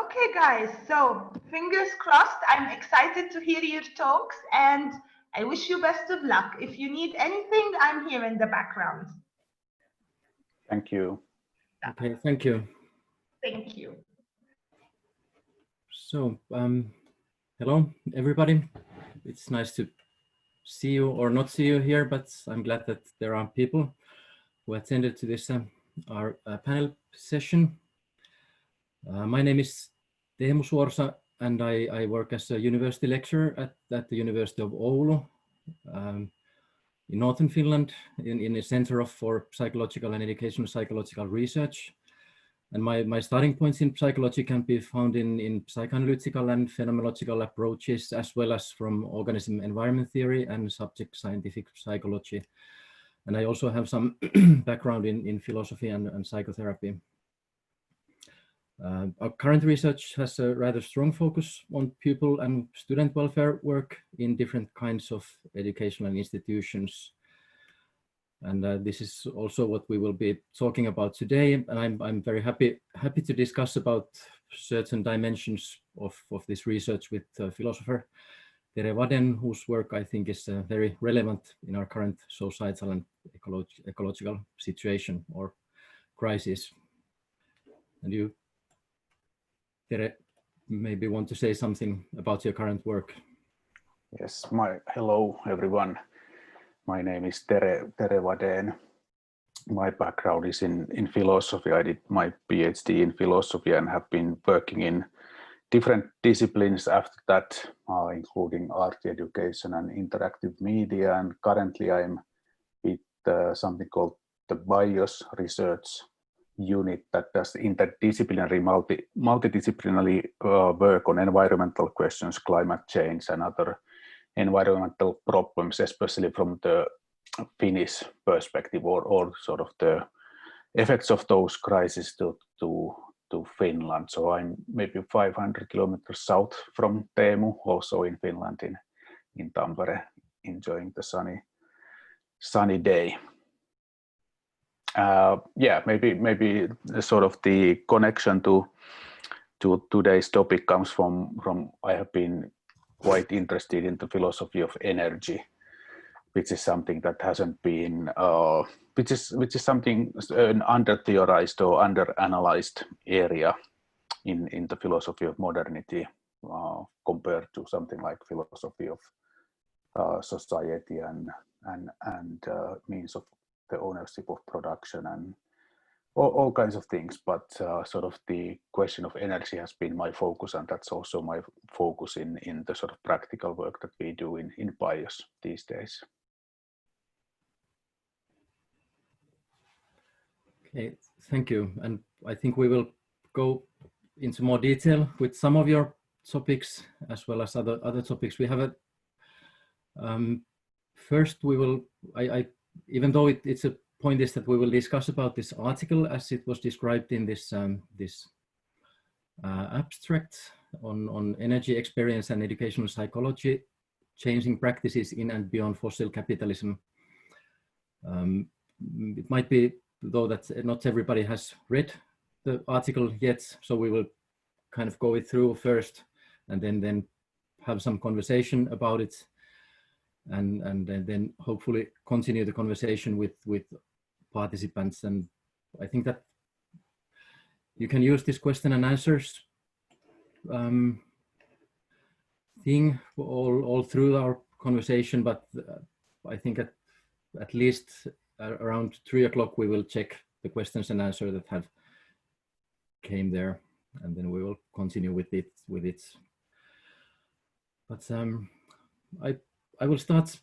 Okay, guys, so fingers crossed. I'm excited to hear your talks and I wish you best of luck. If you need anything, I'm here in the background. Thank you. Okay, thank you. Thank you. So, hello, everybody. It's nice to see you or not see you here, but I'm glad that there are people who attended to this our panel session. My name is Teemu Suorsa, and I work as a university lecturer at the University of Oulu in northern Finland in a center for psychological and educational psychological research. And my starting points in psychology can be found in psychoanalytical and phenomenological approaches, as well as from organism environment theory and subject scientific psychology. And I also have some background in philosophy and psychotherapy. Our current research has a rather strong focus on pupil and student welfare work in different kinds of educational institutions. And this is also what we will be talking about today. And I'm very happy to discuss about certain dimensions of this research with philosopher Tere Vadén, whose work I think is very relevant in our current societal and ecological situation or crisis. And you, Tere, maybe want to say something about your current work? Yes, hello everyone. My name is Tere Vadén. My background is in philosophy. I did my PhD in philosophy and have been working in different disciplines after that, including art education and interactive media. And currently I'm with something called the BIOS research unit that does interdisciplinary, multidisciplinary work on environmental questions, climate change and other environmental problems, especially from the Finnish perspective, or sort of the effects of those crises to Finland. So I'm maybe 500 kilometers south from Teemu, also in Finland, in Tampere, enjoying the sunny day. Yeah, maybe sort of the connection to today's topic comes from I have been quite interested in the philosophy of energy, which is something that hasn't been, which is something an under-theorized or under-analyzed area in the philosophy of modernity, compared to something like philosophy of society and means of the ownership of production and all kinds of things, but sort of the question of energy has been my focus, and that's also my focus in the sort of practical work that we do in BIOS these days. Okay, thank you. And I think we will go into more detail with some of your topics as well as other topics. We have a first we will, even though it's a point is that we will discuss about this article as it was described in this abstract on energy experience and educational psychology, changing practices in and beyond fossil capitalism. It might be though that not everybody has read the article yet, so we will kind of go it through first and then have some conversation about it, and then hopefully continue the conversation with participants. And I think that you can use this question and answers thing all through our conversation, but I think at least around 3 o'clock we will check the questions and answers that have came there, and then we will continue with it. But I will start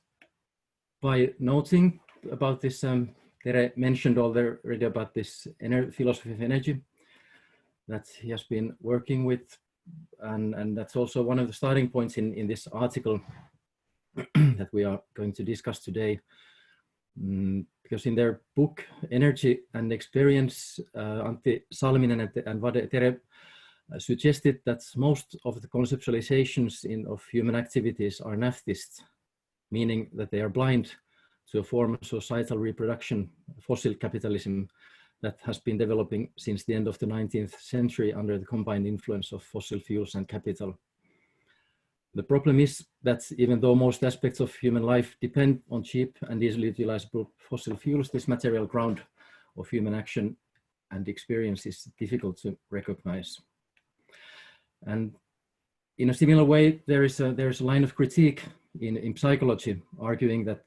by noting about this. Tere mentioned already about this philosophy of energy that he has been working with, and that's also one of the starting points in this article that we are going to discuss today. Because in their book Energy and Experience, Antti Salminen and Tere suggested that most of the conceptualizations of human activities are naftist, meaning that they are blind to a form of societal reproduction, fossil capitalism, that has been developing since the end of the 19th century under the combined influence of fossil fuels and capital. The problem is that even though most aspects of human life depend on cheap and easily utilizable fossil fuels, this material ground of human action and experience is difficult to recognize. And in a similar way, there is a line of critique in psychology, arguing that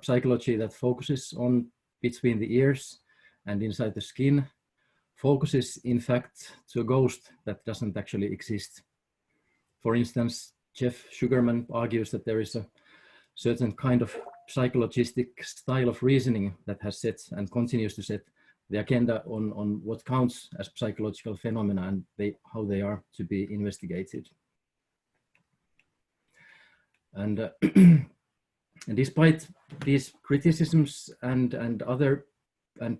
psychology that focuses on between the ears and inside the skin focuses in fact to a ghost that doesn't actually exist. For instance, Jeff Sugarman argues that there is a certain kind of psychologistic style of reasoning that has set and continues to set the agenda on what counts as psychological phenomena and how they are to be investigated. And, and despite these criticisms and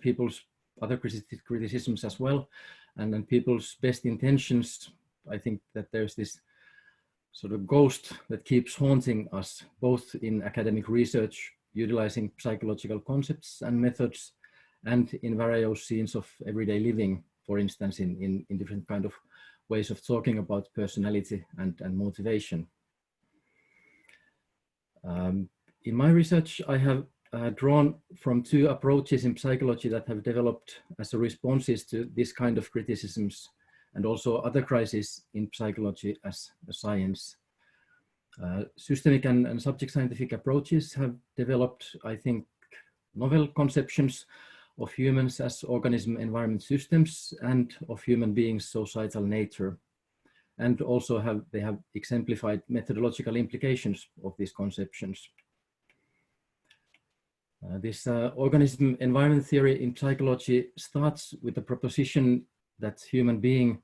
people's other criticisms as well, and people's best intentions, I think that there's this sort of ghost that keeps haunting us, both in academic research, utilizing psychological concepts and methods, and in various scenes of everyday living, for instance, in different kind of ways of talking about personality and motivation. In my research, I have drawn from two approaches in psychology that have developed as a responses to this kind of criticisms and also other crises in psychology as a science. Systemic and subject scientific approaches have developed, I think, novel conceptions of humans as organism environment systems and of human beings' societal nature. And also they have exemplified methodological implications of these conceptions. This organism environment theory in psychology starts with the proposition that human being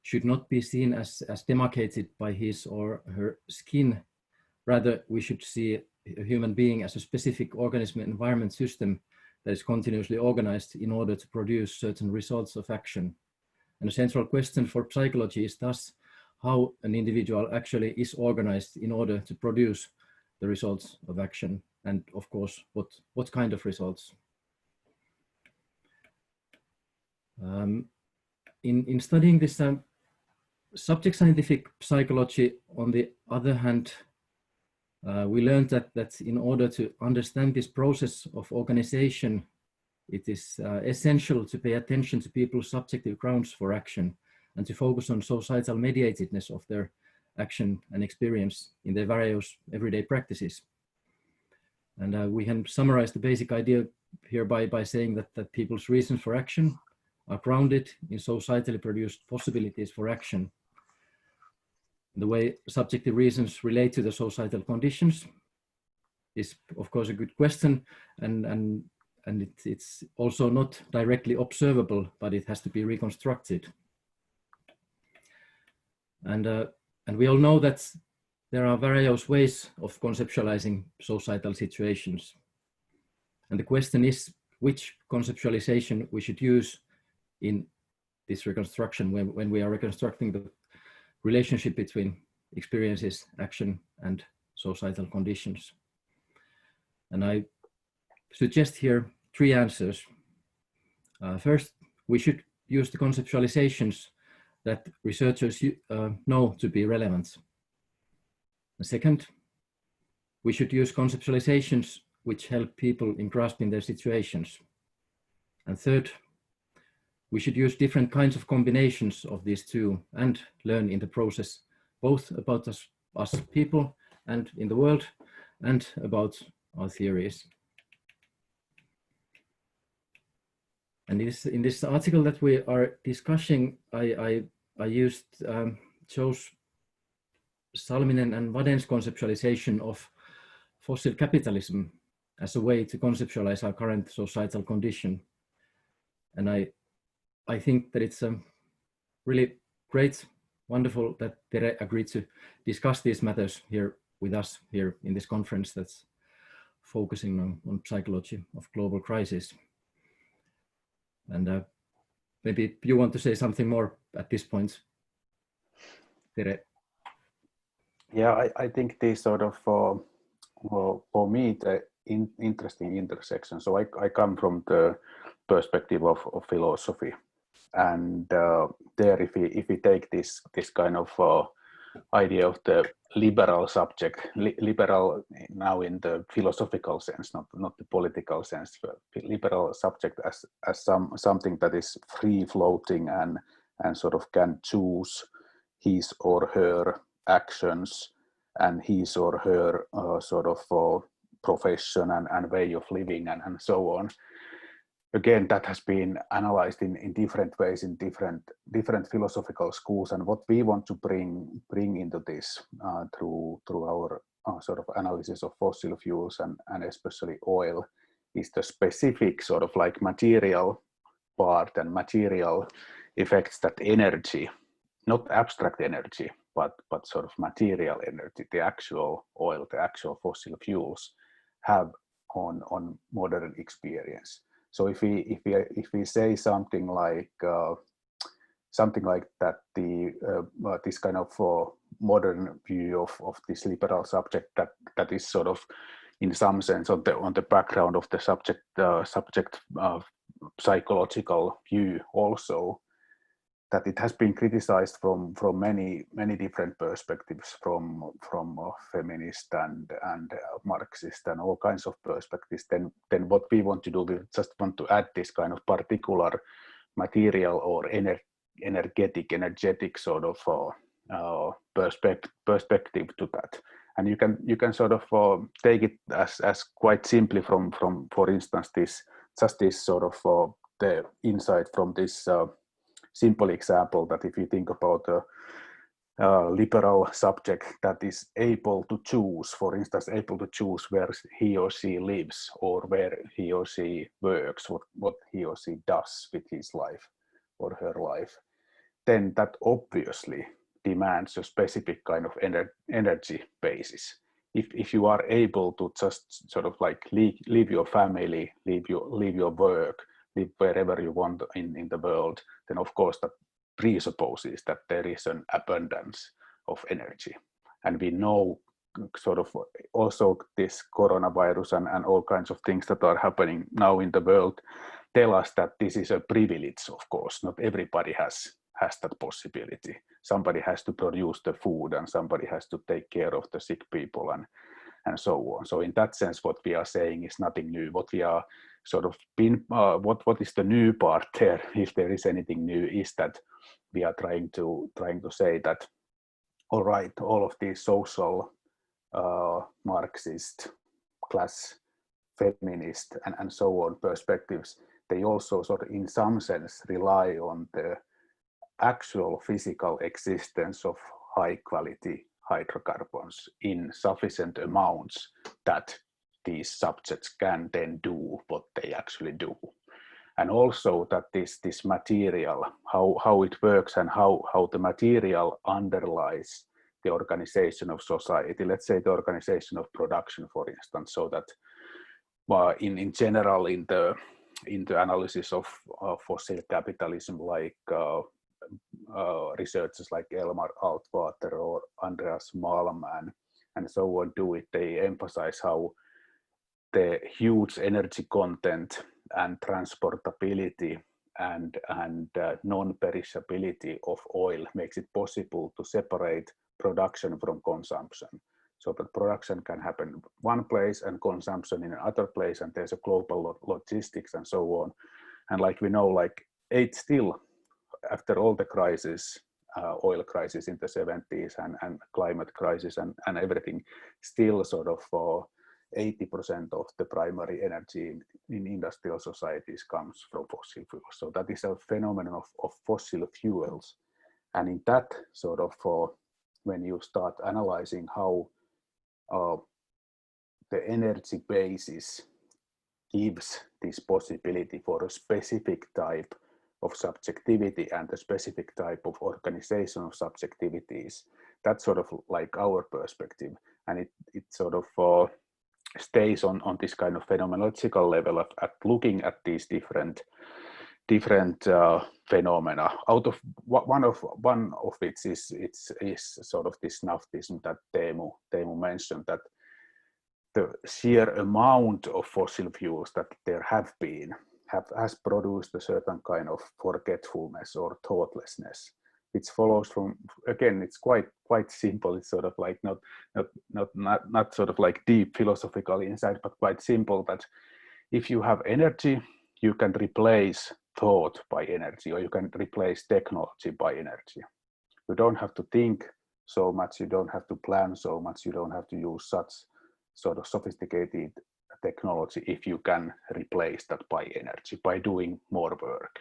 should not be seen as demarcated by his or her skin. Rather, we should see a human being as a specific organism environment system that is continuously organized in order to produce certain results of action. And a central question for psychology is thus how an individual actually is organized in order to produce the results of action, and of course, what kind of results. In studying this subject scientific psychology, on the other hand, we learned that in order to understand this process of organization, it is essential to pay attention to people's subjective grounds for action and to focus on societal mediatedness of their action and experience in their various everyday practices. And we can summarize the basic idea here by saying that people's reasons for action are grounded in societally produced possibilities for action. The way subjective reasons relate to the societal conditions is, of course, a good question, and it's also not directly observable, but it has to be reconstructed. And we all know that there are various ways of conceptualizing societal situations. And the question is which conceptualization we should use in this reconstruction when we are reconstructing the relationship between experiences, action, and societal conditions. And I suggest here three answers. First, we should use the conceptualizations that researchers know to be relevant. And second, we should use conceptualizations which help people in grasping their situations. And third, we should use different kinds of combinations of these two and learn in the process both about us people and in the world and about our theories. And in this article that we are discussing, I chose Salminen and Vadén's conceptualization of fossil capitalism as a way to conceptualize our current societal condition. And I think that it's really great, wonderful that Tere agreed to discuss these matters here with us here in this conference that's focusing on psychology of global crisis. And maybe you want to say something more at this point, Tere. Yeah, I think this sort of, for me, the interesting intersection. So I come from the perspective of philosophy. And there, if we take this kind of idea of the liberal subject, liberal now in the philosophical sense, not the political sense, but liberal subject as something that is free floating and sort of can choose his or her actions and his or her sort of profession and way of living and so on. Again, that has been analyzed in different ways in different philosophical schools, and what we want to bring into this through our sort of analysis of fossil fuels and especially oil is the specific sort of like material part and material effects that energy, not abstract energy, but sort of material energy, the actual oil, the actual fossil fuels have on modern experience. So if we say something like that, this kind of modern view of this liberal subject that is sort of in some sense on the background of the subject psychological view also, that it has been criticized from many different perspectives, from feminist and Marxist and all kinds of perspectives. Then what we want to do, we just want to add this kind of particular material or energetic sort of perspective to that. And you can sort of take it as quite simply from for instance this sort of the insight from this simple example, that if you think about a liberal subject that is able to choose, for instance, able to choose where he or she lives or where he or she works, what he or she does with his life or her life, then that obviously demands a specific kind of energy basis. If you are able to just sort of like leave your family, leave your work, live wherever you want in the world, then of course that presupposes that there is an abundance of energy. And we know sort of also this coronavirus and all kinds of things that are happening now in the world tell us that this is a privilege, of course. Not everybody has that possibility. Somebody has to produce the food and somebody has to take care of the sick people and so on. So in that sense, what we are saying is nothing new. What we are sort of what is the new part there, if there is anything new, is that we are trying to say that, all right, all of these social, Marxist, class, feminist, and so on perspectives, they also sort of in some sense rely on the actual physical existence of high quality hydrocarbons in sufficient amounts that these subjects can then do what they actually do. And also that this material, how it works and how the material underlies the organization of society, let's say the organization of production, for instance, so that in general in the analysis of fossil capitalism, like researchers like Elmar Altvater or Andreas Malm and so on do it, they emphasize how the huge energy content and transportability and non-perishability of oil makes it possible to separate production from consumption, so that production can happen one place and consumption in another place, and there's a global logistics and so on. And like we know, like still after all the crisis, oil crisis in the 70s and climate crisis and everything, still sort of 80% of the primary energy in industrial societies comes from fossil fuels. So that is a phenomenon of fossil fuels. And in that sort of, when you start analyzing how the energy basis gives this possibility for a specific type of subjectivity and a specific type of organization of subjectivities, that's sort of like our perspective. And it sort of stays on this kind of phenomenological level at looking at these different phenomena. Out of one of which is sort of this naftism that Teemu mentioned, that the sheer amount of fossil fuels that there have been has produced a certain kind of forgetfulness or thoughtlessness, which follows from, again, it's quite simple. It's sort of like not sort of like deep philosophical insight, but quite simple, that if you have energy, you can replace thought by energy, or you can replace technology by energy. You don't have to think so much, you don't have to plan so much, you don't have to use such sort of sophisticated technology if you can replace that by energy, by doing more work.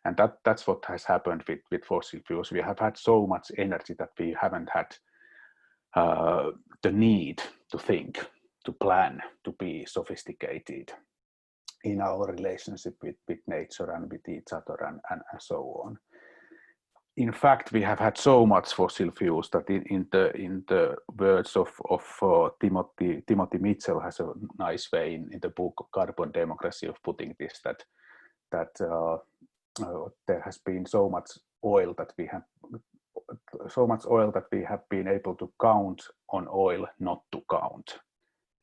And that's what has happened with fossil fuels. We have had so much energy that we haven't had the need to think, to plan, to be sophisticated in our relationship with nature and with each other and so on. In fact, we have had so much fossil fuels that in the words of Timothy Mitchell has a nice way in the book of Carbon Democracy of putting this, that there has been so much oil that we have been able to count on oil not to count.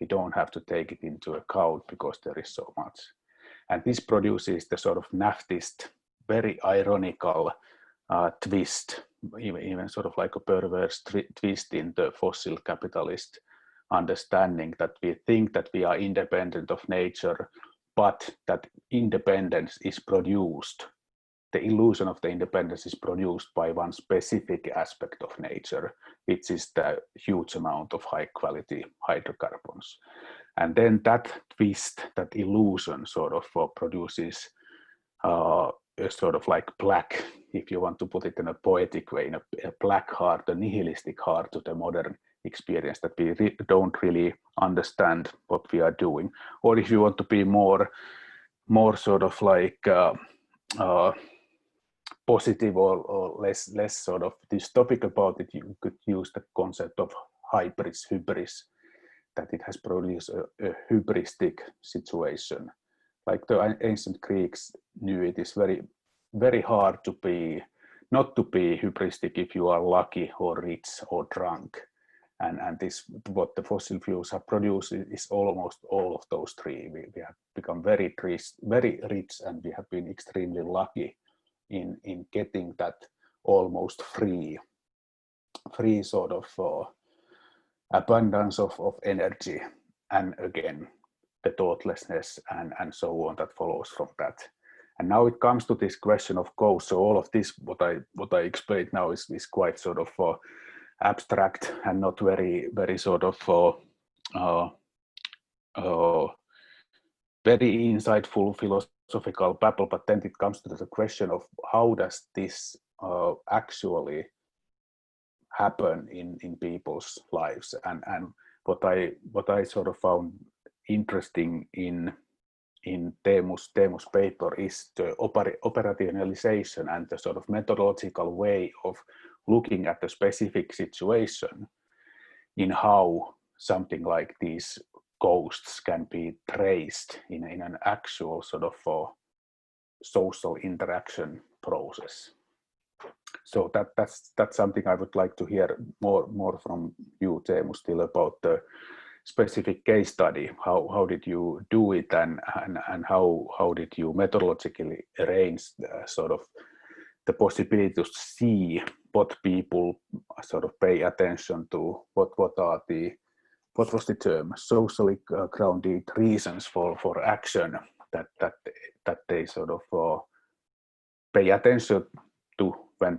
We don't have to take it into account because there is so much. And this produces the sort of naftist, very ironical twist, even sort of like a perverse twist in the fossil capitalist understanding, that we think that we are independent of nature, but that independence is produced, the illusion of the independence is produced by one specific aspect of nature, which is the huge amount of high quality hydrocarbons. And then that twist, that illusion sort of produces a sort of like black, if you want to put it in a poetic way, in a black heart, a nihilistic heart to the modern experience, that we don't really understand what we are doing. Or if you want to be more sort of like positive or less sort of dystopic about it, you could use the concept of hybris, that it has produced a hybristic situation. Like the ancient Greeks knew, it is very, very hard to be, not to be hybristic if you are lucky or rich or drunk. And this, what the fossil fuels have produced, is almost all of those three. We have become very rich, and we have been extremely lucky in getting that almost free sort of abundance of energy, and again the thoughtlessness and so on that follows from that. And now it comes to this question of ghosts. So all of this, what I explained now is quite sort of abstract and not very sort of very insightful philosophical babble. But then it comes to the question of how does this actually happen in people's lives, and what I sort of found interesting in Teemu's paper is the operationalization and the sort of methodological way of looking at the specific situation, in how something like these ghosts can be traced in an actual sort of social interaction process. So that's something I would like to hear more from you, Teemu, still about the specific case study. How did you do it, and how did you methodologically arrange sort of the possibility to see what people sort of pay attention to, what was the term, socially grounded reasons for action that they sort of pay attention to when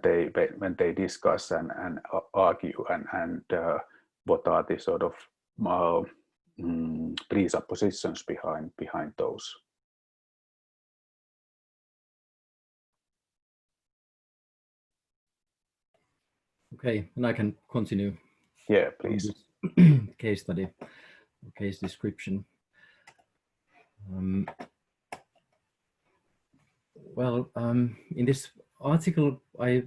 they discuss and argue, and what are the sort of presuppositions behind those. Okay, and I can continue. Yeah, please. Case study, case description. In this article, I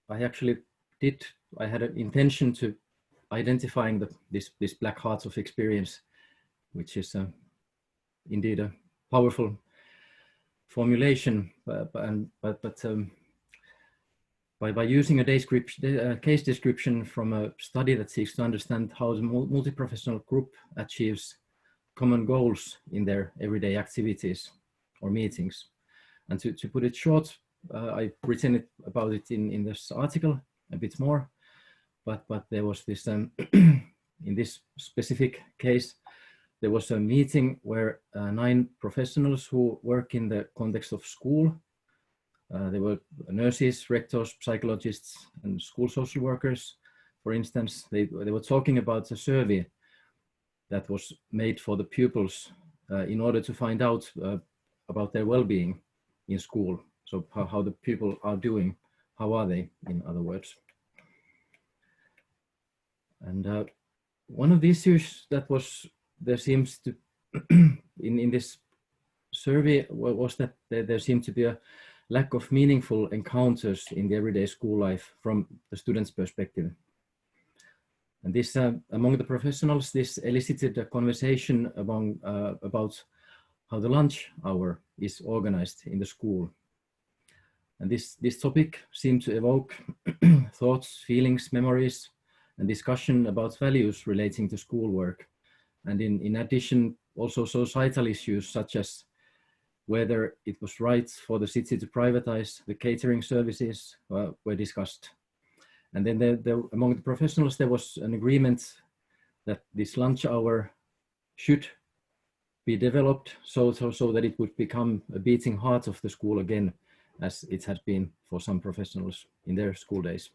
actually I had an intention to identifying this black hearts of experience, which is indeed a powerful formulation, but by using a case description from a study that seeks to understand how the multi-professional group achieves common goals in their everyday activities or meetings. And to put it short, I've written about it in this article a bit more, but there was this, in this specific case, there was a meeting where 9 professionals who work in the context of school, there were nurses, rectors, psychologists, and school social workers, for instance. They were talking about a survey that was made for the pupils in order to find out about their well-being in school. So how the people are doing, how are they, in other words. And one of the issues that there seems to, in this survey, was that there seemed to be a lack of meaningful encounters in the everyday school life from the students' perspective. And this, among the professionals, this elicited a conversation about how the lunch hour is organized in the school. And this topic seemed to evoke thoughts, feelings, memories, and discussion about values relating to schoolwork. And in addition, also societal issues such as whether it was right for the city to privatize the catering services were discussed. And then among the professionals, there was an agreement that this lunch hour should be developed so that it would become a beating heart of the school again, as it had been for some professionals in their school days.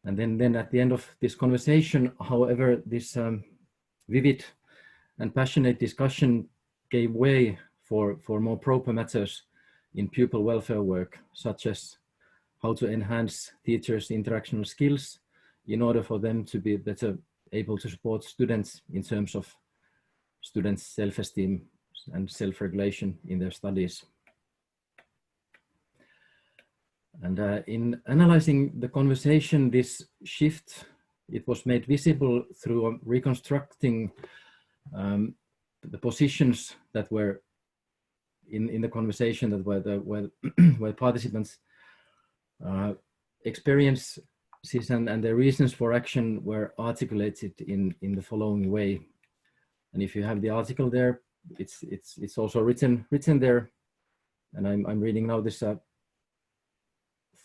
And then at the end of this conversation, however, this vivid and passionate discussion gave way for more proper matters in pupil welfare work, such as how to enhance teachers' interactional skills in order for them to be better able to support students in terms of students' self-esteem and self-regulation in their studies. And in analyzing the conversation, this shift, it was made visible through reconstructing the positions that were in the conversation, that where participants experiences and their reasons for action were articulated in the following way. And if you have the article there, it's also written there. And I'm reading now this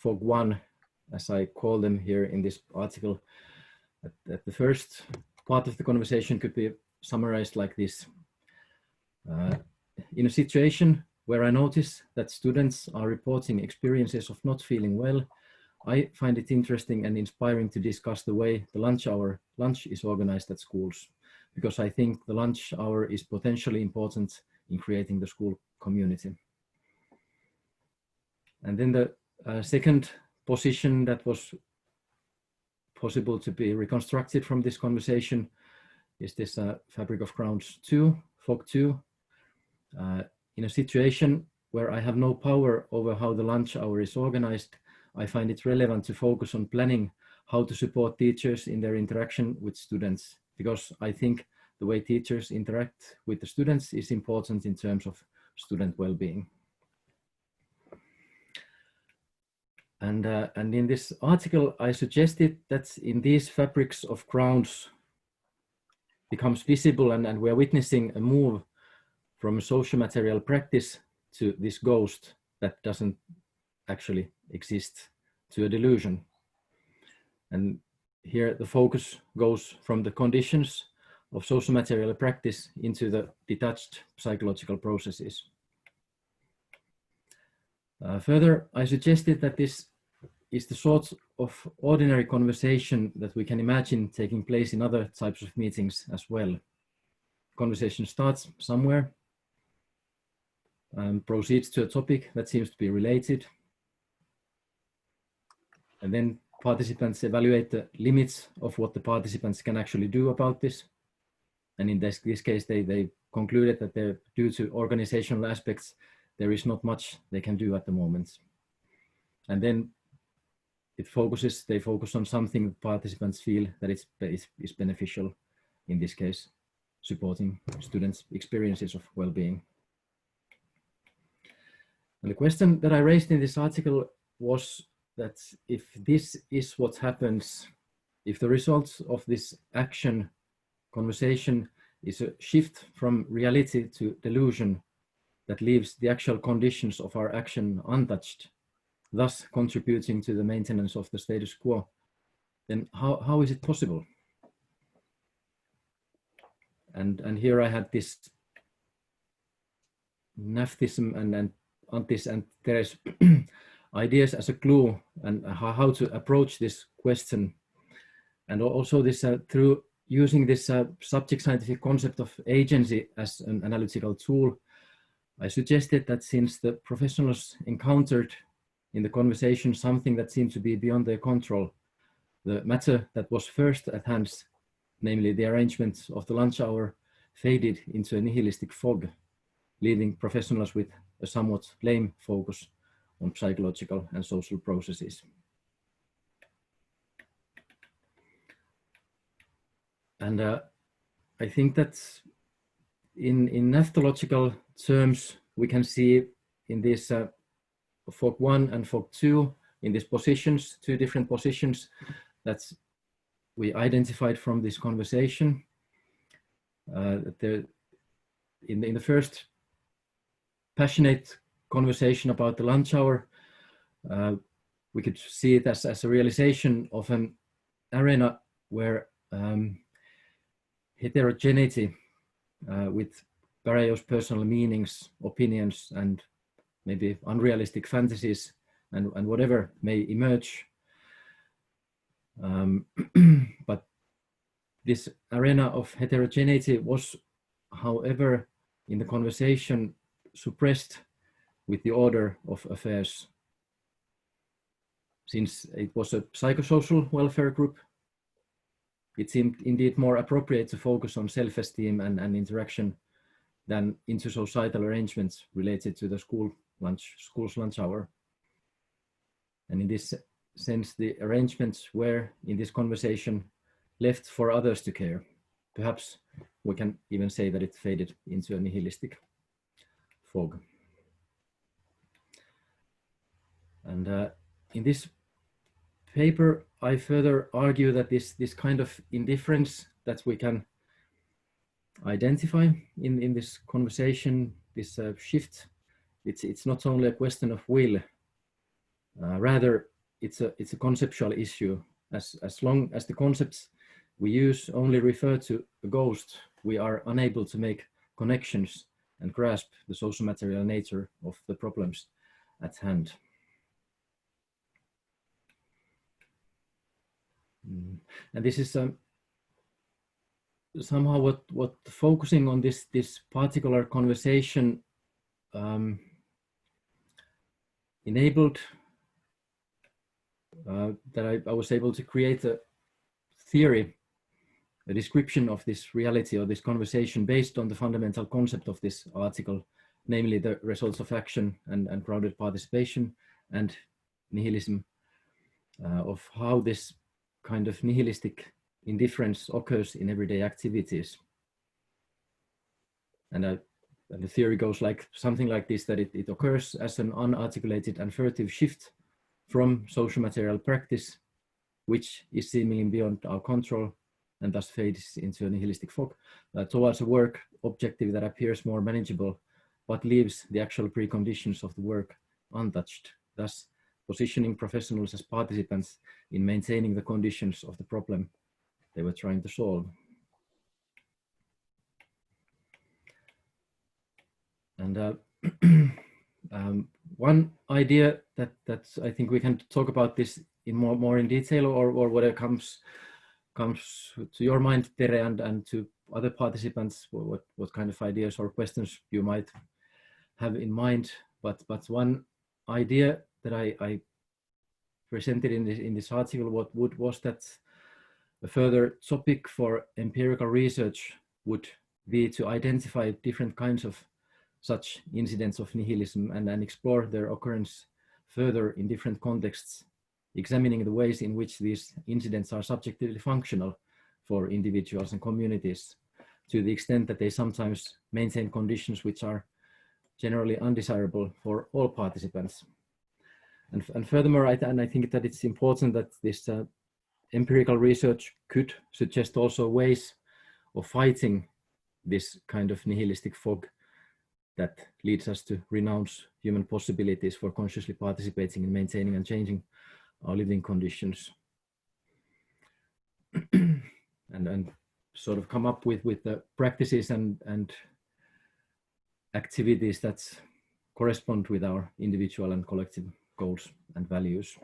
Fog 1, as I call them here in this article. That the first part of the conversation could be summarized like this. In a situation where I notice that students are reporting experiences of not feeling well, I find it interesting and inspiring to discuss the way the lunch is organized at schools, because I think the lunch hour is potentially important in creating the school community. And then the second position that was possible to be reconstructed from this conversation is this Fabric of Grounds 2, Fog 2. In a situation where I have no power over how the lunch hour is organized, I find it relevant to focus on planning how to support teachers in their interaction with students, because I think the way teachers interact with the students is important in terms of student well-being. And in this article, I suggested that in these fabrics of grounds becomes visible, and we're witnessing a move from a social material practice to this ghost that doesn't actually exist, to a delusion. And here the focus goes from the conditions of social material practice into the detached psychological processes. Further, I suggested that this is the sort of ordinary conversation that we can imagine taking place in other types of meetings as well. Conversation starts somewhere, proceeds to a topic that seems to be related, and then participants evaluate the limits of what the participants can actually do about this. And in this case, they concluded that due to organizational aspects, there is not much they can do at the moment. And then they focus on something participants feel that is beneficial, in this case, supporting students' experiences of well-being. And the question that I raised in this article was that if this is what happens, if the result of this conversation is a shift from reality to delusion, that leaves the actual conditions of our action untouched, thus contributing to the maintenance of the status quo, then how is it possible? And here I had this Naftism and Antis and Tere's ideas as a clue and how to approach this question. And also this through using this subject scientific concept of agency as an analytical tool, I suggested that since the professionals encountered in the conversation something that seemed to be beyond their control, the matter that was first at hand, namely the arrangement of the lunch hour, faded into a nihilistic fog, leaving professionals with a somewhat lame focus on psychological and social processes. And I think that in naftological terms, we can see in this fog 1 and fog 2, in these positions, 2 different positions that we identified from this conversation. In the first passionate conversation about the lunch hour, we could see it as a realization of an arena where heterogeneity with various personal meanings, opinions, and maybe unrealistic fantasies and whatever may emerge. But this arena of heterogeneity was, however, in the conversation suppressed with the order of affairs. Since it was a psychosocial welfare group, it seemed indeed more appropriate to focus on self-esteem and interaction than into societal arrangements related to the school's lunch hour. And in this sense, the arrangements were, in this conversation, left for others to care. Perhaps we can even say that it faded into a nihilistic fog. And in this paper, I further argue that this kind of indifference that we can identify in this conversation, this shift, it's not only a question of will, rather it's a conceptual issue. As long as the concepts we use only refer to a ghost, we are unable to make connections and grasp the social material nature of the problems at hand. And this is somehow what focusing on this particular conversation enabled, that I was able to create a theory, a description of this reality or this conversation based on the fundamental concept of this article, namely the results of action and crowded participation and nihilism, of how this kind of nihilistic indifference occurs in everyday activities. And the theory goes like something like this, that it occurs as an unarticulated and furtive shift from social material practice, which is seemingly beyond our control and thus fades into a nihilistic fog, towards a work objective that appears more manageable, but leaves the actual preconditions of the work untouched, thus positioning professionals as participants in maintaining the conditions of the problem they were trying to solve. And one idea that I think we can talk about this in more in detail, or whatever comes to your mind, Tere, and to other participants, what kind of ideas or questions you might have in mind. But one idea that I presented in this article was that a further topic for empirical research would be to identify different kinds of such incidents of nihilism and explore their occurrence further in different contexts, examining the ways in which these incidents are subjectively functional for individuals and communities, to the extent that they sometimes maintain conditions which are generally undesirable for all participants. And furthermore, I think that it's important that this empirical research could suggest also ways of fighting this kind of nihilistic fog that leads us to renounce human possibilities for consciously participating in maintaining and changing our living conditions. and sort of come up with the practices and activities that correspond with our individual and collective goals and values.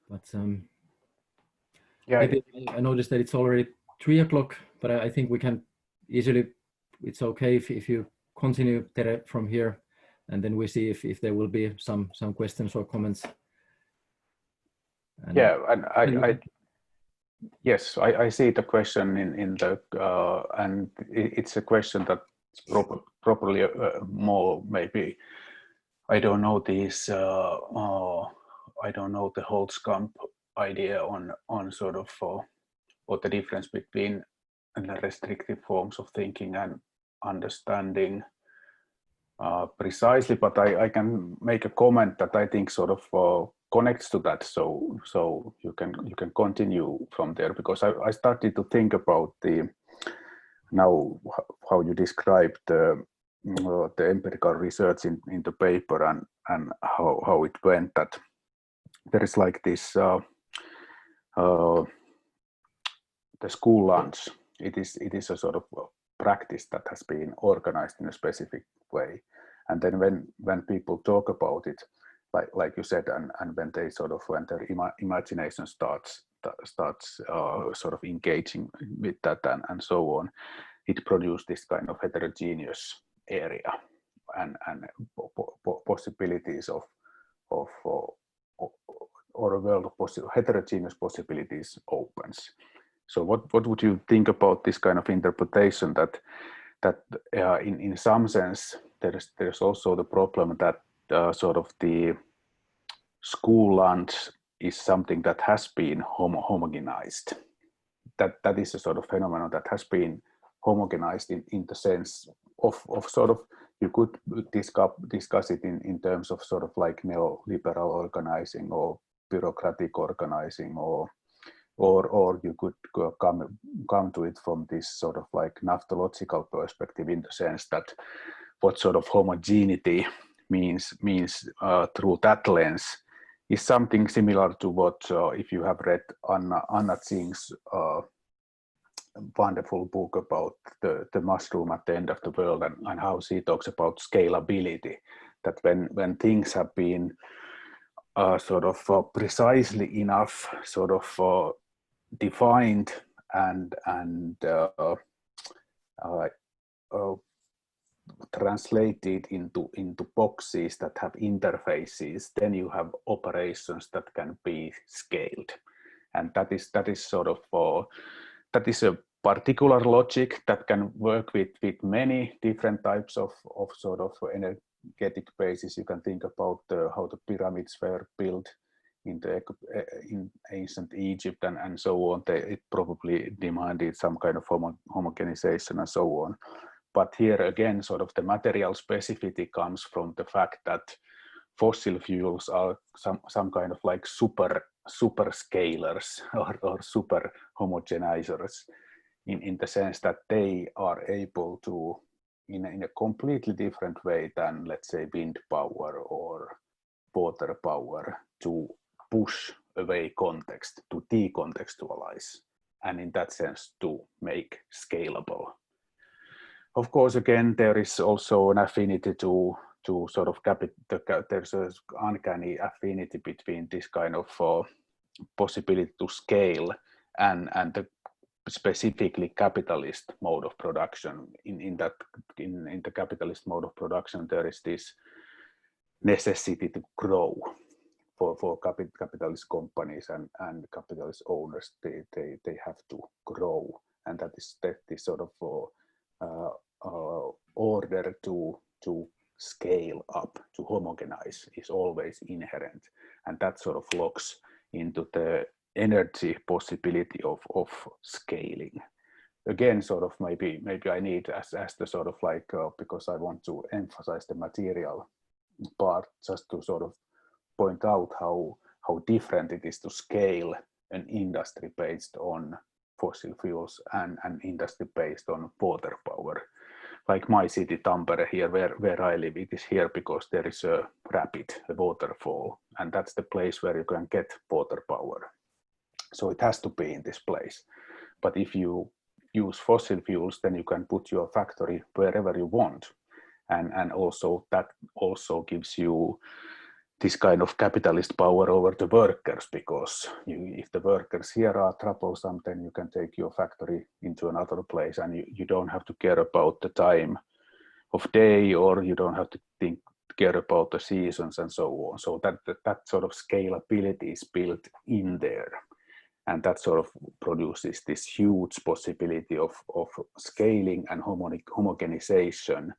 But Yeah, maybe I noticed that it's already 3 o'clock, but I think we can easily, it's okay if you continue, Tere, from here, and then we see if there will be some questions or comments. And yeah, and yes, I see the question in the and it's a question that's properly more maybe. I don't know these. I don't know the Holtzkamp idea on sort of what the difference between the restrictive forms of thinking and understanding precisely, but I can make a comment that I think sort of connects to that. So you can continue from there, because I started to think about the now how you described the empirical research in the paper and how it went, that there is like this the school lunch. It is a sort of practice that has been organized in a specific way, and then when people talk about it, like you said, and when they sort of when their imagination starts sort of engaging with that and so on, it produces this kind of heterogeneous area and possibilities of or a world of heterogeneous possibilities opens. So what would you think about this kind of interpretation that in some sense there's also the problem that sort of the school lunch is something that has been homogenized, that is a sort of phenomenon that has been homogenized in the sense of sort of, you could discuss it in terms of sort of like neoliberal organizing or bureaucratic organizing, or you could come to it from this sort of like naftological perspective, in the sense that what sort of homogeneity means through that lens is something similar to what if you have read Anna Tsing's wonderful book about the mushroom at the end of the world, and how she talks about scalability, that when things have been sort of precisely enough sort of defined and translated into boxes that have interfaces, then you have operations that can be scaled, and that is sort of that is a particular logic that can work with many different types of sort of energetic bases. You can think about how the pyramids were built in ancient Egypt and so on. It probably demanded some kind of homogenization and so on. But here again, sort of the material specificity comes from the fact that fossil fuels are some kind of like super scalers or super homogenizers, in the sense that they are able to, in a completely different way than, let's say, wind power or water power, to push away context, to decontextualize, and in that sense to make scalable. Of course, again, there is also an affinity to sort of there's an uncanny affinity between this kind of possibility to scale and the specifically capitalist mode of production. In the capitalist mode of production, there is this necessity to grow for capitalist companies and capitalist owners. They have to grow, and that is sort of order to scale up, to homogenize, is always inherent, and that sort of locks into the energy possibility of scaling. Again, sort of maybe I need as the sort of like because I want to emphasize the material part, just to sort of point out how different it is to scale an industry based on fossil fuels and industry based on water power. Like my city, Tampere, here where I live, it is here because there is a waterfall, and that's the place where you can get water power. So it has to be in this place. But if you use fossil fuels, then you can put your factory wherever you want. And also that also gives you this kind of capitalist power over the workers, because if the workers here are troublesome, then you can take your factory into another place, and you don't have to care about the time of day, or you don't have to care about the seasons and so on. So that sort of scalability is built in there, and that sort of produces this huge possibility of scaling and homogenization.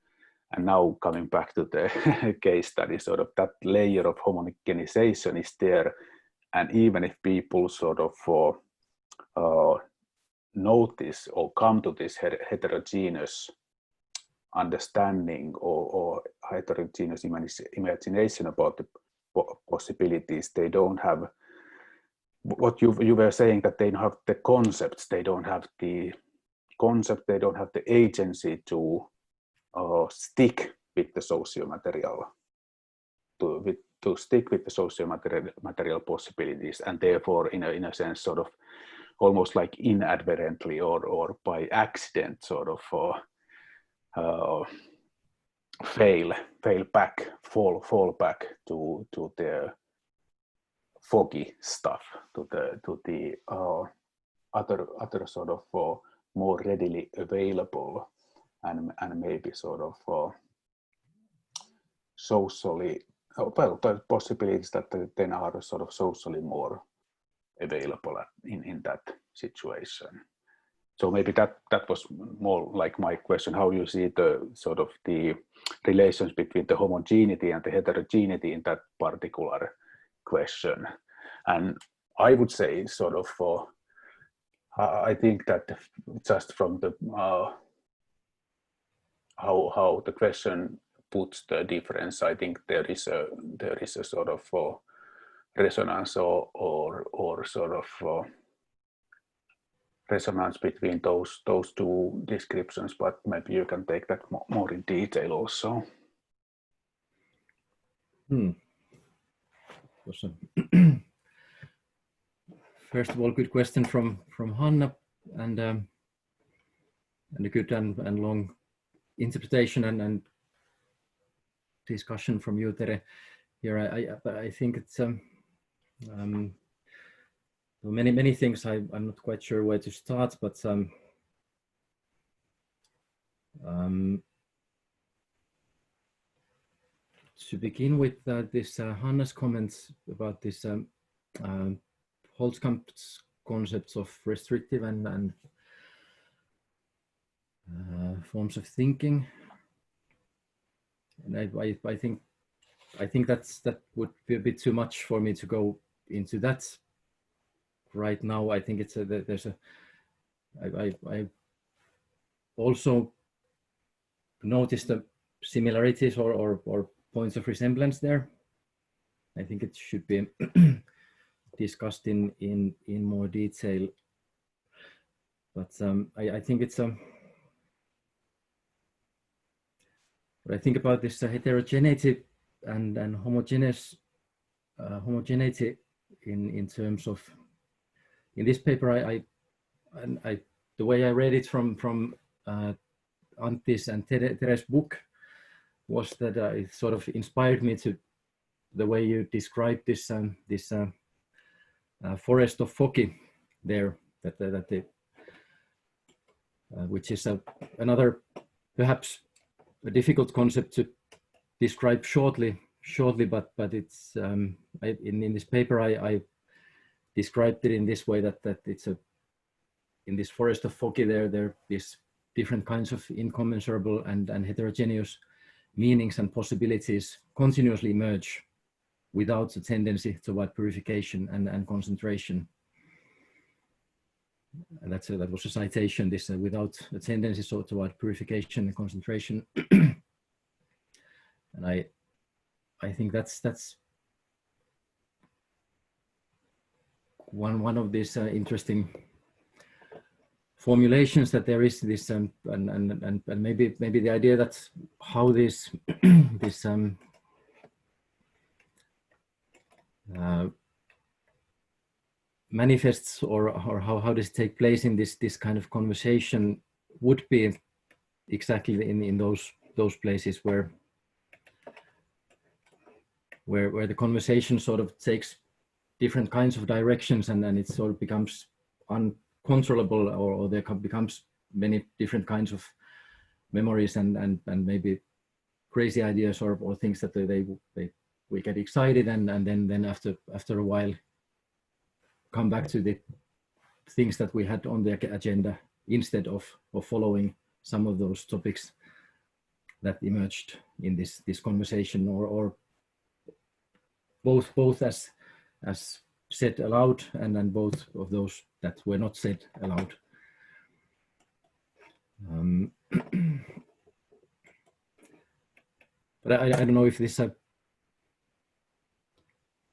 And now coming back to the case study, sort of that layer of homogenization is there. And even if people sort of notice or come to this heterogeneous understanding or heterogeneous imagination about the possibilities, they don't have what you were saying, that they don't have the concepts, they don't have the concept, they don't have the agency to stick with the socio-material, to stick with the socio-material possibilities, and therefore in a sense sort of almost like inadvertently or by accident sort of fall back to the foggy stuff, to the other sort of more readily available and maybe sort of socially, well, the possibilities that then are sort of socially more available in that situation. So maybe that was more like my question, how you see the sort of the relations between the homogeneity and the heterogeneity in that particular question. And I would say sort of I think that just from the how the question puts the difference, I think there is a sort of resonance or sort of resonance between those two descriptions, but maybe you can take that more in detail also. Awesome. First of all, good question from Hanna, and a good and long interpretation and discussion from you, Tere. Here, I think it's many things. I'm not quite sure where to start, but to begin with, this Hanna's comments about this Holtkamp's concepts of restrictive and forms of thinking, and I think that would be a bit too much for me to go into that right now. I think it's I also noticed the similarities or points of resemblance there. I think it should be discussed in more detail, but I think it's what I think about this heterogeneity and homogeneity in terms of, in this paper, I the way I read it from Antti's and Tere's book was that it sort of inspired me to the way you described this forest of Foki there, which is another perhaps a difficult concept to describe shortly, but it's in this paper I described it in this way, that it's in this forest of Foki there is different kinds of incommensurable and heterogeneous meanings and possibilities continuously emerge without a tendency toward purification and concentration. And that was a citation, this without a tendency toward purification and concentration. And I think that's one of these interesting formulations that there is this and maybe the idea that how this this manifests or how this take place in this kind of conversation would be exactly in those places where the conversation sort of takes different kinds of directions and then it sort of becomes uncontrollable or there becomes many different kinds of memories and maybe crazy ideas or things that we get excited and then after a while come back to the things that we had on the agenda instead of following some of those topics that emerged in this conversation or both as said aloud and then both of those that were not said aloud. But I don't know if this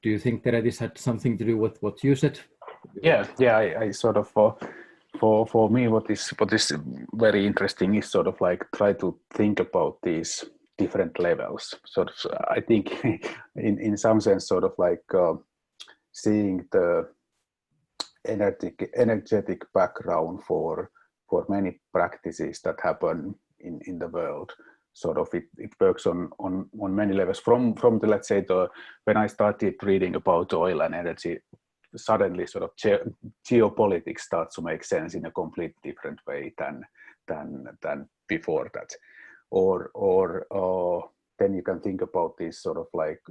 do you think that this had something to do with what you said? Yeah, I sort of for me what is very interesting is sort of like try to think about these different levels. Sort of, I think in some sense sort of like seeing the energetic background for many practices that happen in the world. Sort of it works on many levels from the, let's say, when I started reading about oil and energy, suddenly sort of geopolitics starts to make sense in a completely different way than before that. Or then you can think about this sort of like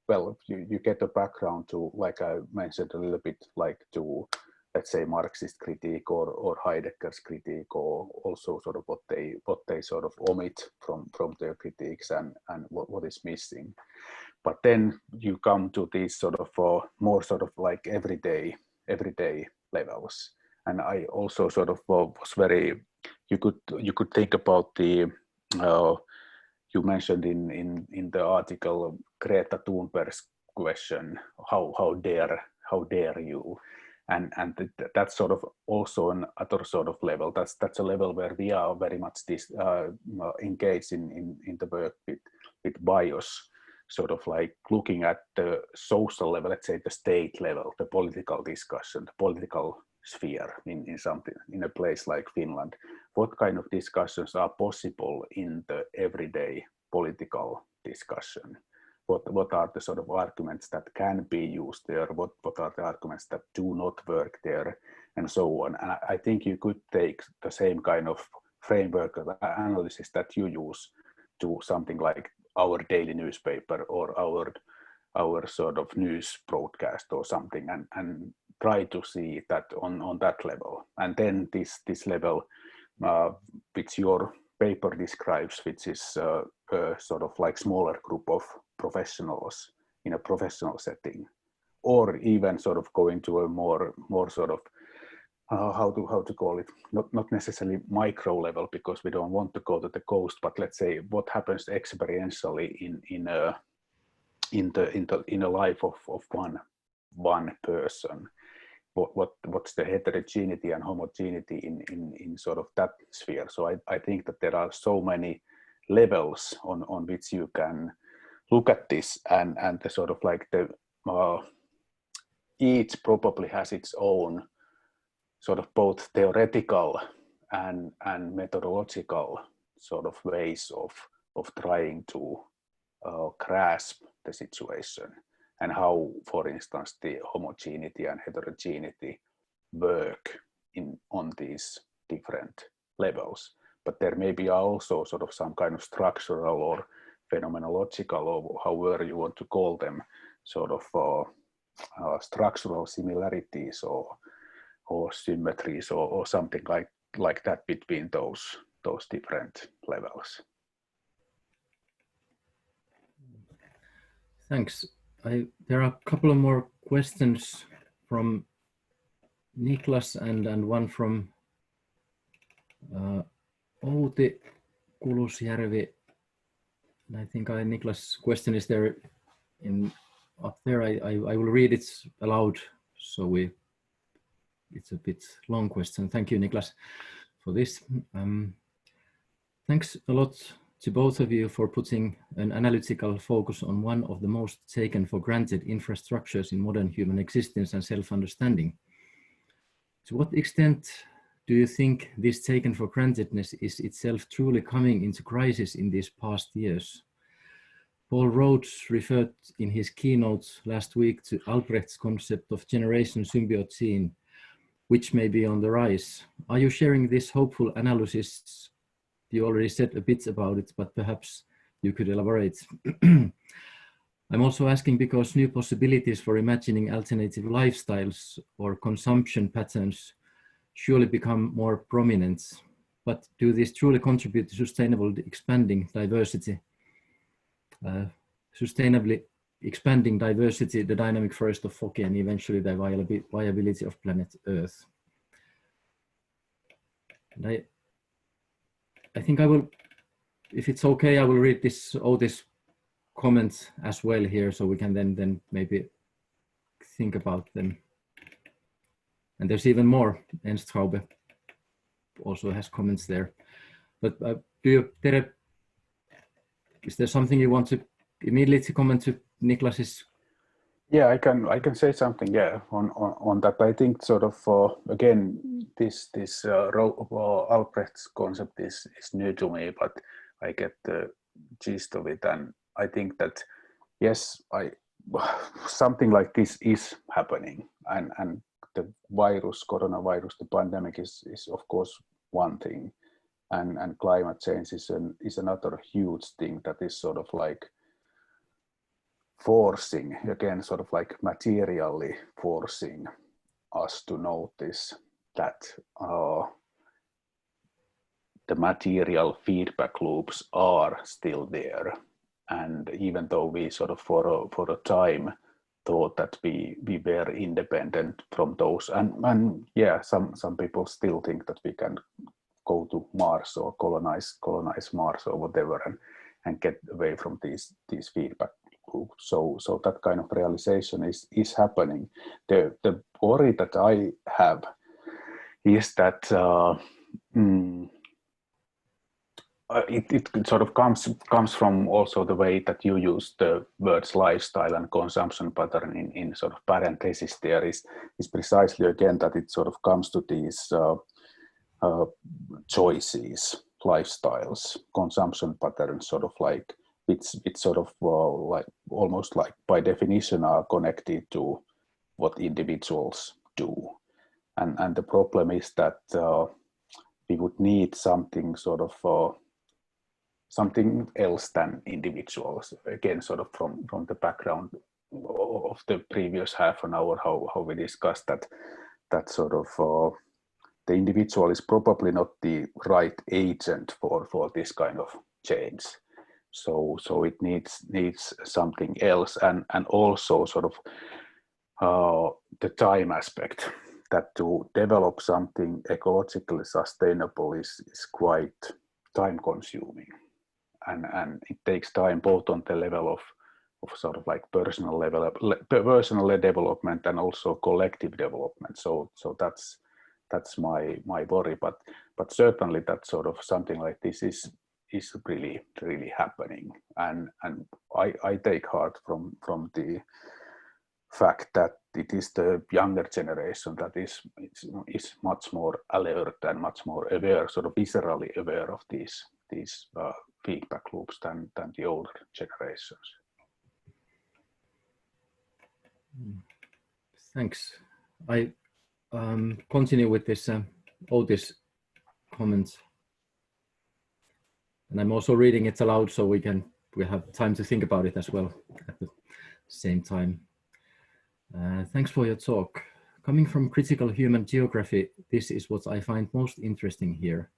well, you get a background to, like I mentioned a little bit, like to, let's say, Marxist critique or Heidegger's critique, or also sort of what they sort of omit from their critiques and what is missing. But then you come to these sort of more sort of like everyday levels. And I also sort of was very, you could think about the you mentioned in the article Greta Thunberg's question, how dare you, and that's sort of also an other sort of level. That's a level where we are very much engaged in the work with bios, sort of like looking at the social level, let's say the state level, the political discussion, the political sphere in a place like Finland. What kind of discussions are possible in the everyday political discussion? What are the sort of arguments that can be used there? What are the arguments that do not work there, and so on? And I think you could take the same kind of framework of analysis that you use to something like our daily newspaper or our sort of news broadcast or something, and try to see that on that level. And then this level, which your paper describes, which is a sort of like smaller group of professionals in a professional setting, or even sort of going to a more sort of how to call it, not necessarily micro level, because we don't want to go to the coast, but let's say what happens experientially in a life of one person. What's the heterogeneity and homogeneity in sort of that sphere? So I think that there are so many levels on which you can look at this, and the sort of like the each probably has its own sort of both theoretical and methodological sort of ways of trying to grasp the situation, and how, for instance, the homogeneity and heterogeneity work on these different levels. But there may be also sort of some kind of structural or phenomenological, or however you want to call them, sort of structural similarities or symmetries or something like that between those different levels. Thanks. There are a couple of more questions from Niklas and one from Outi Kulusjärvi. And I think Niklas' question is there up there. I will read it aloud so we it's a bit long question. Thank you, Niklas, for this. Thanks a lot to both of you for putting an analytical focus on one of the most taken for granted infrastructures in modern human existence and self-understanding. To what extent do you think this taken for grantedness is itself truly coming into crisis in these past years? Paul Rhodes referred in his keynote last week to Albrecht's concept of generation symbiote, which may be on the rise. Are you sharing this hopeful analysis? You already said a bit about it, but perhaps you could elaborate. I'm also asking because new possibilities for imagining alternative lifestyles or consumption patterns surely become more prominent. But do these truly contribute to sustainable expanding diversity? Sustainably expanding diversity, the dynamic forest of Fokke, and eventually the viability of planet Earth. And I think I will, if it's okay, I will read all these comments as well here, so we can then maybe think about them. And there's even more. Ernst Traube also has comments there. But do you, Tere, is there something you want to immediately comment to Niklas's? Yeah, I can say something. Yeah, on that. I think sort of again this Albrecht's concept is new to me, but I get the gist of it, and I think that yes, something like this is happening, and the coronavirus, the pandemic is of course one thing, and climate change is another huge thing that is sort of like forcing, again, sort of like materially forcing us to notice that the material feedback loops are still there. And even though we sort of for a time thought that we were independent from those, and yeah, some people still think that we can go to Mars or colonize Mars or whatever and get away from these feedback. So that kind of realization is happening. The worry that I have is that it sort of comes from also the way that you use the words lifestyle and consumption pattern in sort of parentheses. There is precisely again that it sort of comes to these choices, lifestyles, consumption patterns, sort of like it's sort of like almost like by definition are connected to what individuals do, and the problem is that we would need something sort of something else than individuals. Again, sort of from the background of the previous half an hour, how we discussed that sort of the individual is probably not the right agent for this kind of change. So it needs something else, and also sort of the time aspect, that to develop something ecologically sustainable is quite time consuming, and it takes time both on the level of sort of like personal development and also collective development. So that's my worry, but certainly that sort of something like this is really happening, and I take heart from the fact that it is the younger generation that is much more alert and much more aware, sort of viscerally aware of these feedback loops than the older generations. Thanks. I continue with this all these comments. And I'm also reading it aloud so we have time to think about it as well at the same time. Thanks for your talk. Coming from critical human geography, this is what I find most interesting here.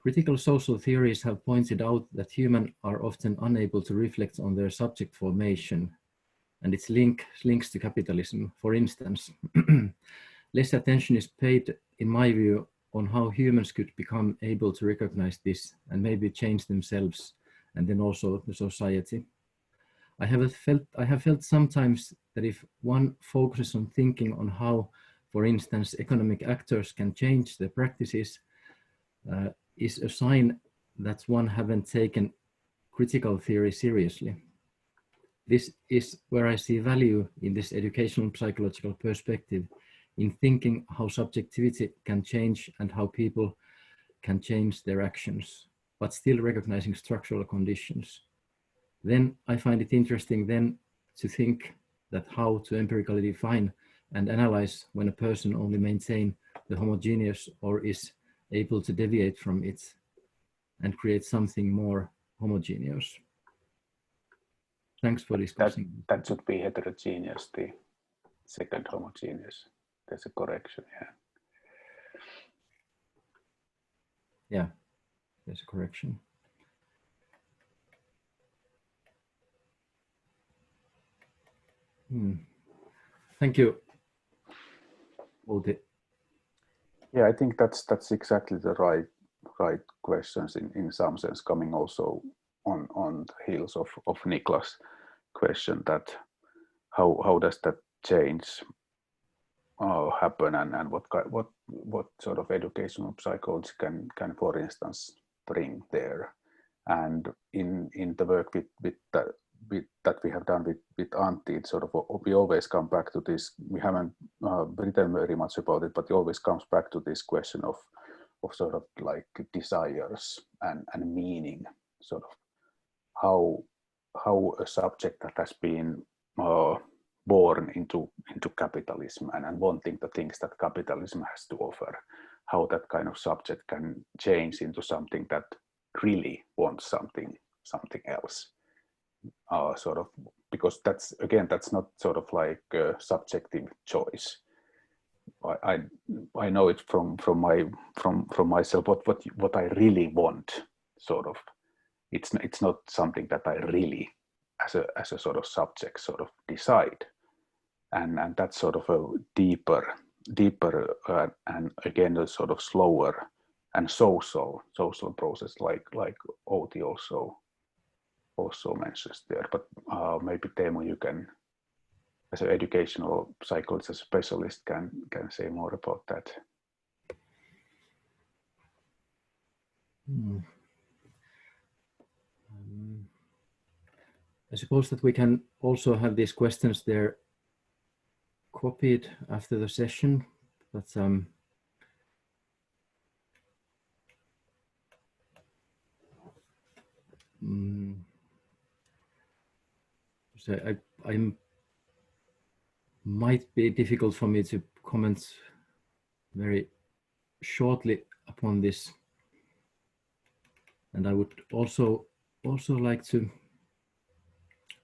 Critical social theories have pointed out that humans are often unable to reflect on their subject formation and its links to capitalism. For instance, less attention is paid, in my view, on how humans could become able to recognize this and maybe change themselves and then also the society. I have felt sometimes that if one focuses on thinking on how for instance, economic actors can change their practices is a sign that one haven't taken critical theory seriously. This is where I see value in this educational psychological perspective, in thinking how subjectivity can change and how people can change their actions, but still recognizing structural conditions. Then I find it interesting then to think that how to empirically define and analyze when a person only maintains the homogeneous or is able to deviate from it and create something more homogeneous. Thanks for discussing. That should be heterogeneous, the second homogeneous. There's a correction, yeah. Yeah, there's a correction. Thank you, Outi. Yeah, I think that's exactly the right questions in some sense, coming also on the heels of Niklas' question, that how does that change happen, and what sort of educational psychology can for instance bring there. And in the work that we have done with Antti, it's sort of we always come back to this. We haven't written very much about it, but it always comes back to this question of sort of like desires and meaning, sort of how a subject that has been born into capitalism and wanting the things that capitalism has to offer, how that kind of subject can change into something that really wants something else. Sort of, because that's not sort of like a subjective choice. I know it from myself what I really want. Sort of, it's not something that I really as a sort of subject sort of decide, and that's sort of a deeper and again a sort of slower and social process, like Outi also mentions there. But maybe Teemu, you can, as an educational psychologist specialist, can say more about that. I suppose that we can also have these questions there copied after the session, but so I might be difficult for me to comment very shortly upon this, and I would also like to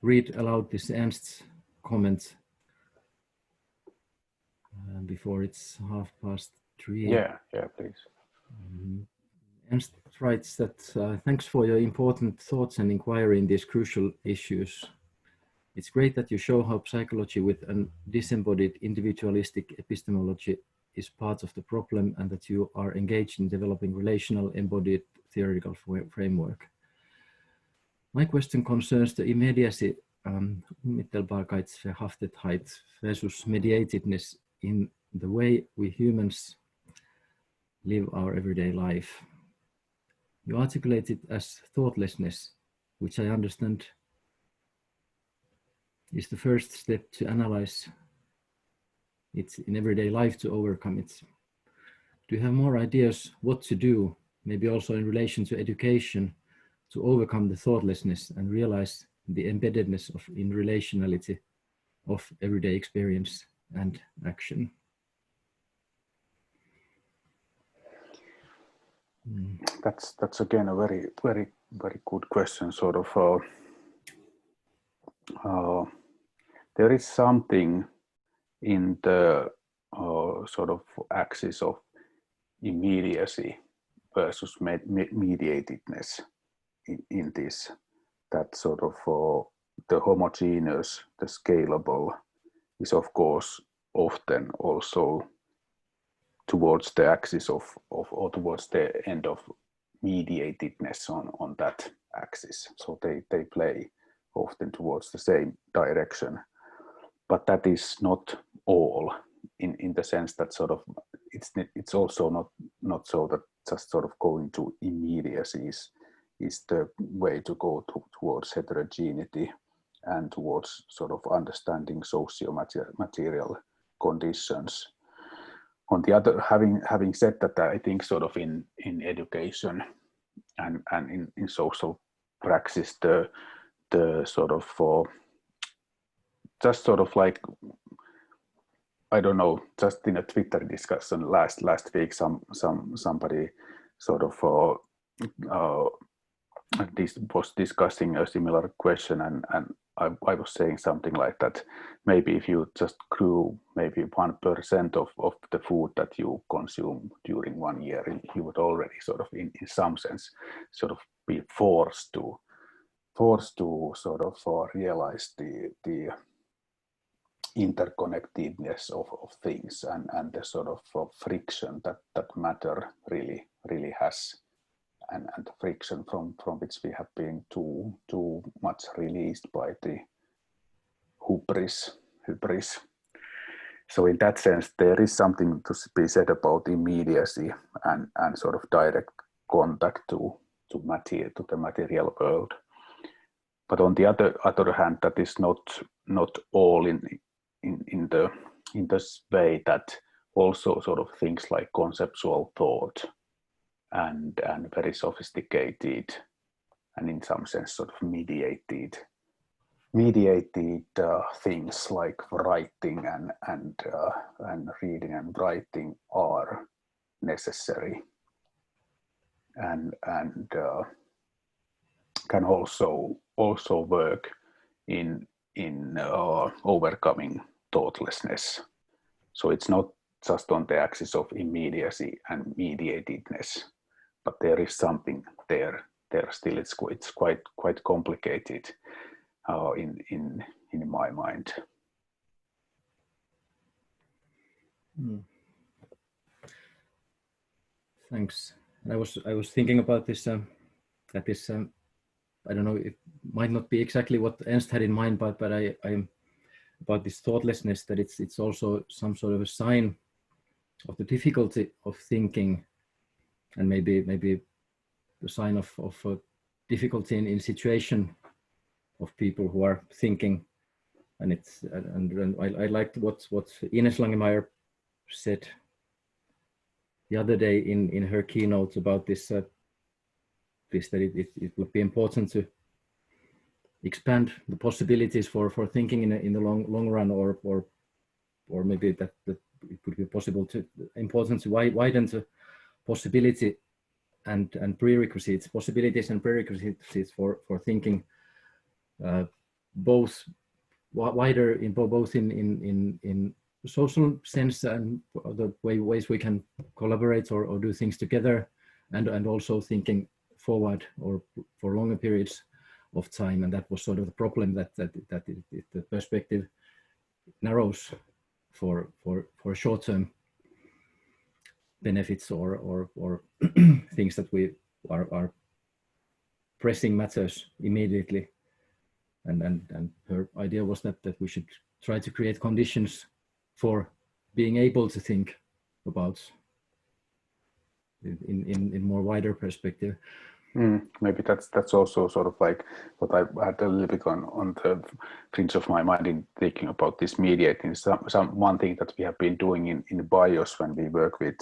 read aloud this Ernst's comment before it's 3:30. Yeah, please. Ernst writes that thanks for your important thoughts and inquiry in these crucial issues. It's great that you show how psychology with a disembodied individualistic epistemology is part of the problem, and that you are engaged in developing relational embodied theoretical framework. My question concerns the immediacy, Unmittelbarkeitsverhaftetheit versus mediatedness in the way we humans live our everyday life. You articulate it as thoughtlessness, which I understand is the first step to analyze it in everyday life to overcome it. Do you have more ideas what to do, maybe also in relation to education, to overcome the thoughtlessness and realize the embeddedness in relationality of everyday experience and action? That's again a very good question. Sort of, there is something in the sort of axis of immediacy versus mediatedness in this, that sort of the homogeneous, the scalable is of course often also towards the axis of or towards the end of mediatedness on that axis. So they play often towards the same direction. But that is not all. in the sense that sort of it's also not so that just sort of going to immediacy is the way to go towards heterogeneity and towards sort of understanding socio-material conditions. On the other, having said that, I think sort of in education and in social praxis, the sort of just sort of like, I don't know, just in a Twitter discussion last week, somebody sort of was discussing a similar question, and I was saying something like that. Maybe if you just grew maybe 1% of the food that you consume during 1 year, you would already sort of in some sense sort of be forced to sort of realize the interconnectedness of things and the sort of friction that matter really has, and the friction from which we have been too much released by the hubris. So in that sense, there is something to be said about immediacy and sort of direct contact to the material world. But on the other hand, that is not all in this way, that also sort of things like conceptual thought and very sophisticated and in some sense sort of mediated things like writing and reading and writing are necessary and can also work in overcoming thoughtlessness. So it's not just on the axis of immediacy and mediatedness, but there is something there still. It's quite complicated in my mind. Thanks. I was thinking about this that this I don't know, it might not be exactly what Ernst had in mind, but I'm about this thoughtlessness, that it's also some sort of a sign of the difficulty of thinking, and maybe the sign of difficulty in situation of people who are thinking. And it's and I liked what Ines Langemeyer said the other day in her keynote about this that it would be important to expand the possibilities for thinking in the long run, or maybe that it would be important to widen the possibility and prerequisites, possibilities and prerequisites for thinking, both wider in both in social sense and the ways we can collaborate or do things together, and also thinking forward or for longer periods of time. And that was sort of the problem, that the perspective narrows for short-term benefits or things that we are pressing matters immediately. And her idea was that we should try to create conditions for being able to think about in more wider perspective. Maybe that's also sort of like what I had a little bit on the fringe of my mind in thinking about this mediating. One thing that we have been doing in BIOS when we work with,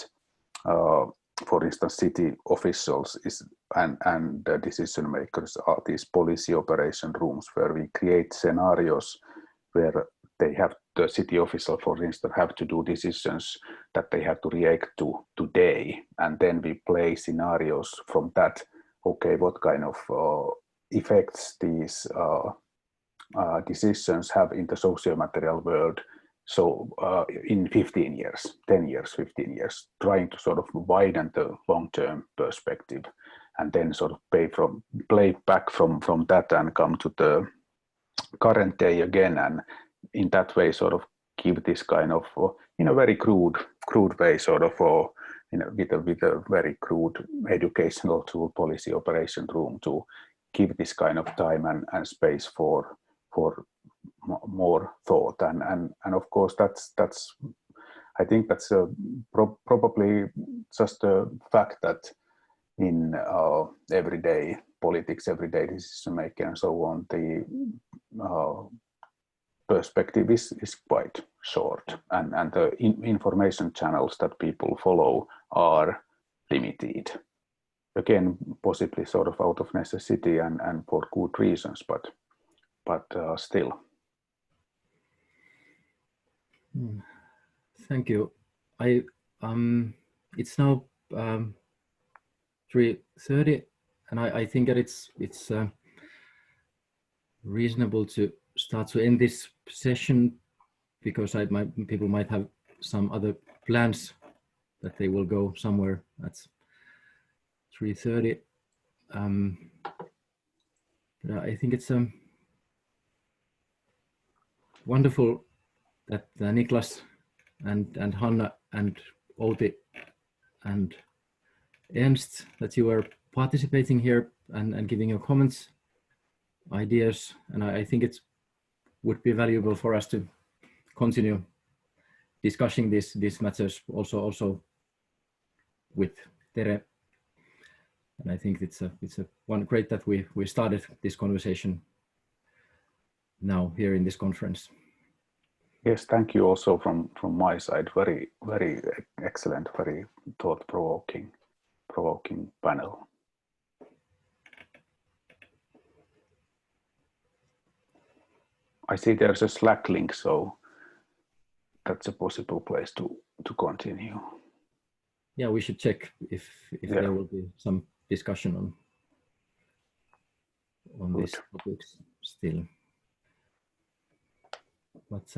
for instance, city officials and decision makers, are these policy operation rooms where we create scenarios where the city official, for instance, have to do decisions that they have to react to today, and then we play scenarios from that. Okay, what kind of effects these decisions have in the socio-material world? So in 15 years, 10 years, 15 years, trying to sort of widen the long-term perspective, and then sort of play back from that and come to the current day again, and in that way sort of give this kind of, in a very crude way, sort of, with a very crude educational tool, policy operation room, to give this kind of time and space for more thought. And of course that's I think that's probably just a fact that in everyday politics, everyday decision making, and so on, the perspective is quite short, and the information channels that people follow are limited. Again, possibly sort of out of necessity and for good reasons, but still. Thank you. It's now 3:30, and I think that it's reasonable to start to end this session, because people might have some other plans that they will go somewhere at 3:30. I think it's wonderful that Niklas and Hanna and Outi and Ernst, that you are participating here and giving your comments, ideas, and I think it would be valuable for us to continue discussing these matters also with Tere. And I think it's one great that we started this conversation now here in this conference. Yes, thank you also from my side. Very, very excellent, very thought-provoking panel. I see there's a Slack link, so that's a possible place to continue. Yeah, we should check if there will be some discussion on these topics still. But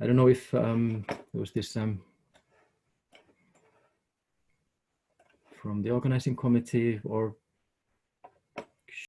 I don't know if there was this from the organizing committee or